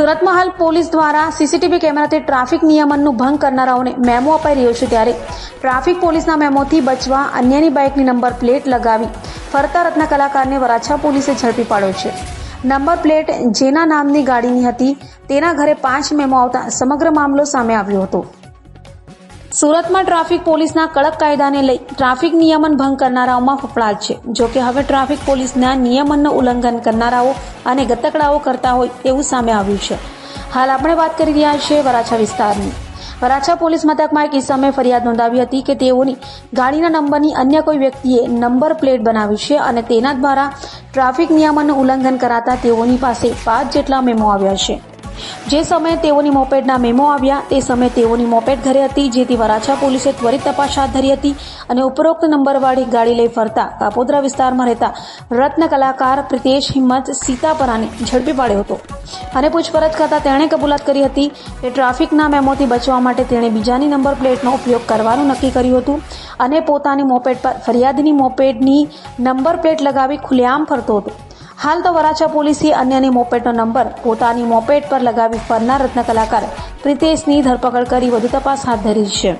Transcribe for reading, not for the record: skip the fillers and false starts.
સુરતમાં હાલ પોલીસ દ્વારા સીસીટીવી કેમેરાથી ટ્રાફિક નિયમનનું ભંગ કરનારાઓને મેમો અપાઈ રહ્યો છે, ત્યારે ટ્રાફિક પોલીસના મેમોથી બચવા અન્યની બાઇકની નંબર પ્લેટ લગાવી ફરતા રત્ન કલાકારને વરાછા પોલીસે ઝડપી પાડ્યો છે. નંબર પ્લેટ જેના નામની ગાડીની હતી તેના ઘરે 5 મેમો આવતા સમગ્ર મામલો સામે આવ્યો હતો. સુરતમાં ટ્રાફિક પોલીસના કડક કાયદાને લઈ ટ્રાફિક નિયમન ભંગ કરનારાઓમાં ફફડાટ છે. જોકે હવે ટ્રાફિક પોલીસના નિયમનનું ઉલ્લંઘન કરનારાઓ અને ગતકડાઓ કરતા હોય તેવું સામે આવ્યું છે. હાલ આપણે વાત કરી રહ્યા છીએ વરાછા વિસ્તારની. વરાછા પોલીસ મથકમાં એક ઇસમે ફરિયાદ નોંધાવી હતી કે તેઓની ગાડીના નંબરની અન્ય કોઈ વ્યક્તિએ નંબર પ્લેટ બનાવી છે અને તેના દ્વારા ટ્રાફિક નિયમનનું ઉલ્લંઘન કરાતા તેઓની પાસે 5 જેટલા મેમો આવ્યા છે. જે સમયે તેઓની મોપેડના મેમો આવ્યા તે સમયે તેઓની મોપેડ ઘરે હતી, જેથી વરાછા પોલીસે ત્વરિત તપાસ હાથ ધરી હતી અને ઉપરોક્ત નંબરવાળી ગાડી લઈ ફરતા કાપોદ્રા વિસ્તારમાં રહેતા રત્ન કલાકાર પ્રિતેશ હિંમત સીતાપરાને ઝડપી પાડ્યો હતો અને પૂછપરછ કરતા તેણે કબૂલાત કરી હતી કે ટ્રાફિકના મેમોથી બચવા માટે તેણે બીજાની નંબર પ્લેટનો ઉપયોગ કરવાનું નક્કી કર્યું હતું અને પોતાની મોપેડ પર ફરિયાદીની મોપેડની નંબર પ્લેટ લગાવી ખુલ્લેઆમ ફરતો હતો. હાલ તો વરાછા પોલીસે અન્યની મોપેડનો નંબર પોતાની મોપેડ પર લગાવી ફરનાર રત્ન કલાકાર પ્રિતેશની ધરપકડ કરી વધુ તપાસ હાથ ધરી છે.